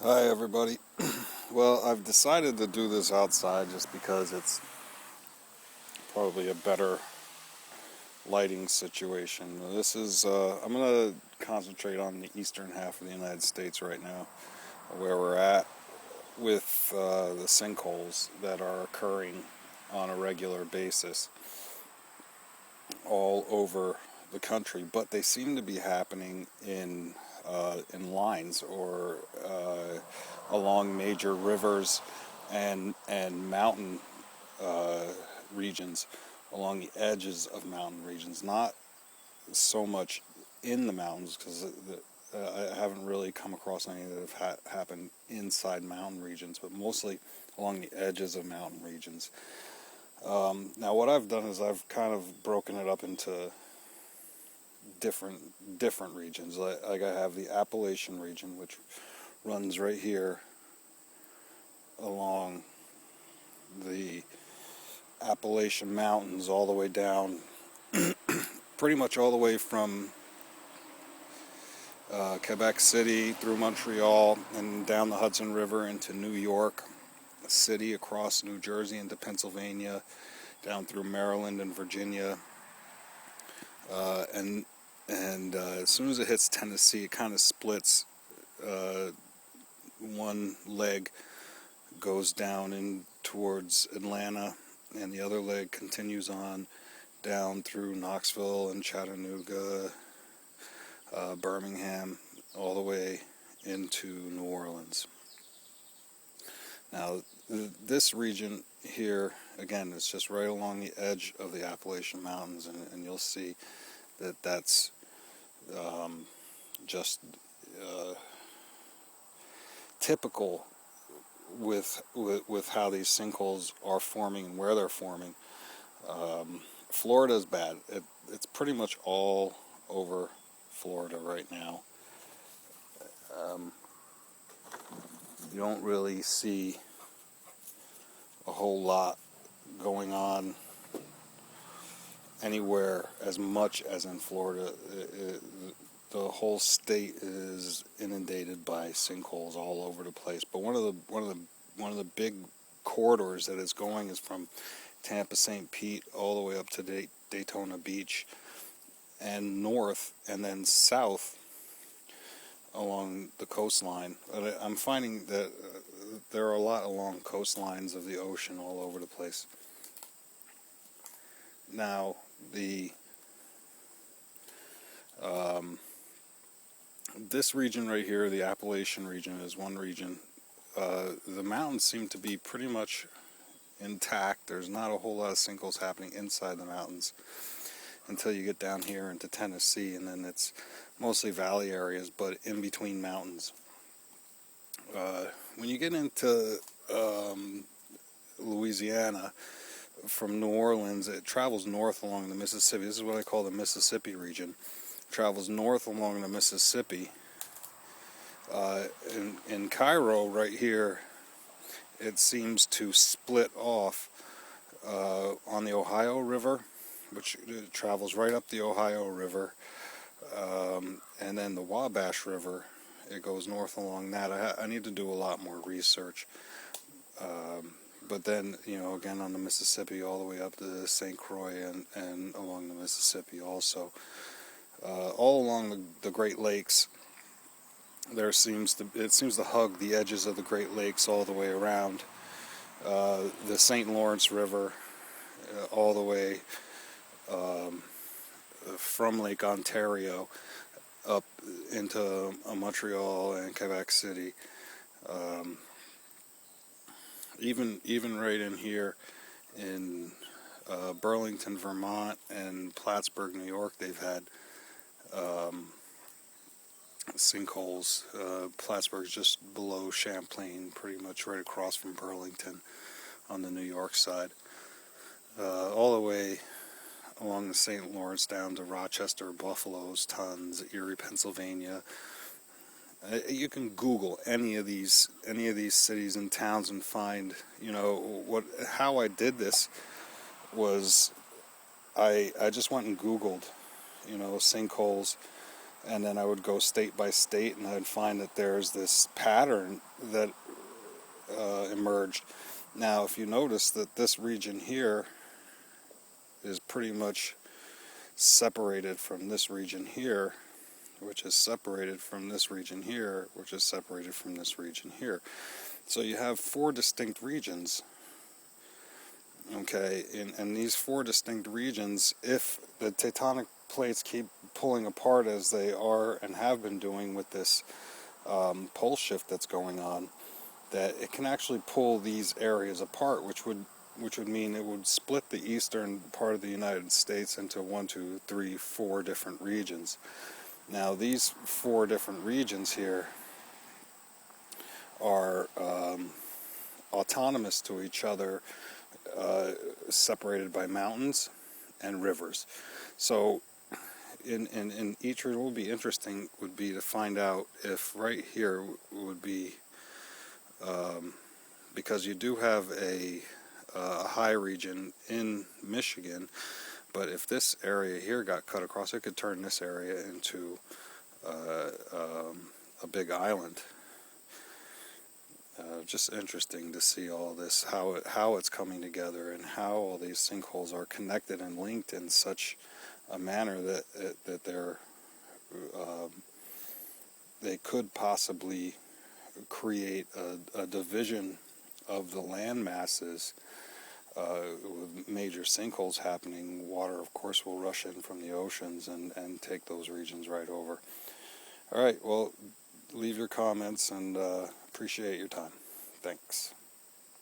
Hi everybody. Well, I've decided to do this outside just because it's probably a better lighting situation. I'm going to concentrate on the eastern half of the United States right now, where we're at with the sinkholes that are occurring on a regular basis all over the country, but they seem to be happening in lines or along major rivers and mountain uh, regions, along the edges of mountain regions. Not so much in the mountains, because I haven't really come across any that have happened inside mountain regions, but mostly along the edges of mountain regions. Now, what I've done is I've kind of broken it up into different regions. Like I have the Appalachian region, which runs right here along the Appalachian Mountains, all the way down, pretty much all the way from Quebec City through Montreal and down the Hudson River into New York City, across New Jersey into Pennsylvania, down through Maryland and Virginia, and as soon as it hits Tennessee, it kind of splits. One leg goes down in towards Atlanta, and the other leg continues on down through Knoxville and Chattanooga, Birmingham, all the way into New Orleans. Now, this region here, again, it's just right along the edge of the Appalachian Mountains, and you'll see that that's just typical with how these sinkholes are forming and where they're forming. Florida is bad. It's pretty much all over Florida right now. You don't really see a whole lot going on anywhere as much as in Florida. The whole state is inundated by sinkholes all over the place. But one of the big corridors that is going is from Tampa, St. Pete, all the way up to Daytona Beach and north, and then south along the coastline. I'm finding that there are a lot along coastlines of the ocean all over the place. Now, this region right here, the Appalachian region, is one region. The mountains seem to be pretty much intact. There's not a whole lot of sinkholes happening inside the mountains until you get down here into Tennessee, and then it's mostly valley areas, but in between mountains. When you get into Louisiana, from New Orleans, it travels north along the Mississippi. This is what I call the Mississippi region. It travels north along the Mississippi. In Cairo, right here, it seems to split off on the Ohio River, which travels right up the Ohio River, and then the Wabash River. It goes north along that. I need to do a lot more research. But then, again on the Mississippi, all the way up to St. Croix and along the Mississippi also. All along the Great Lakes, it seems to hug the edges of the Great Lakes all the way around. The St. Lawrence River, all the way from Lake Ontario up into Montreal and Quebec City. Even right in here in Burlington, Vermont, and Plattsburgh, New York, they've had sinkholes. Plattsburgh's just below Champlain, pretty much right across from Burlington on the New York side. All the way along the St. Lawrence down to Rochester, Buffalo's, tons, Erie, Pennsylvania. You can Google any of these cities and towns and find, how I did this was I just went and Googled, sinkholes and then I would go state by state, and I'd find that there's this pattern that emerged. Now, if you notice that this region here is pretty much separated from this region here, which is separated from this region here, which is separated from this region here. So you have 4 distinct regions. Okay, and these 4 distinct regions, if the tectonic plates keep pulling apart as they are and have been doing with this pole shift that's going on, that it can actually pull these areas apart, which would mean it would split the eastern part of the United States into 1, 2, 3, 4 different regions. Now, these 4 different regions here are autonomous to each other, separated by mountains and rivers. So in each region, what would be interesting would be to find out if right here would be, because you do have a high region in Michigan, but if this area here got cut across, it could turn this area into a big island. Just interesting to see all this, how it's coming together, and how all these sinkholes are connected and linked in such a manner that they could possibly create a division of the land masses. With major sinkholes happening, water of course will rush in from the oceans and take those regions right over. Alright, well, leave your comments, and appreciate your time. Thanks.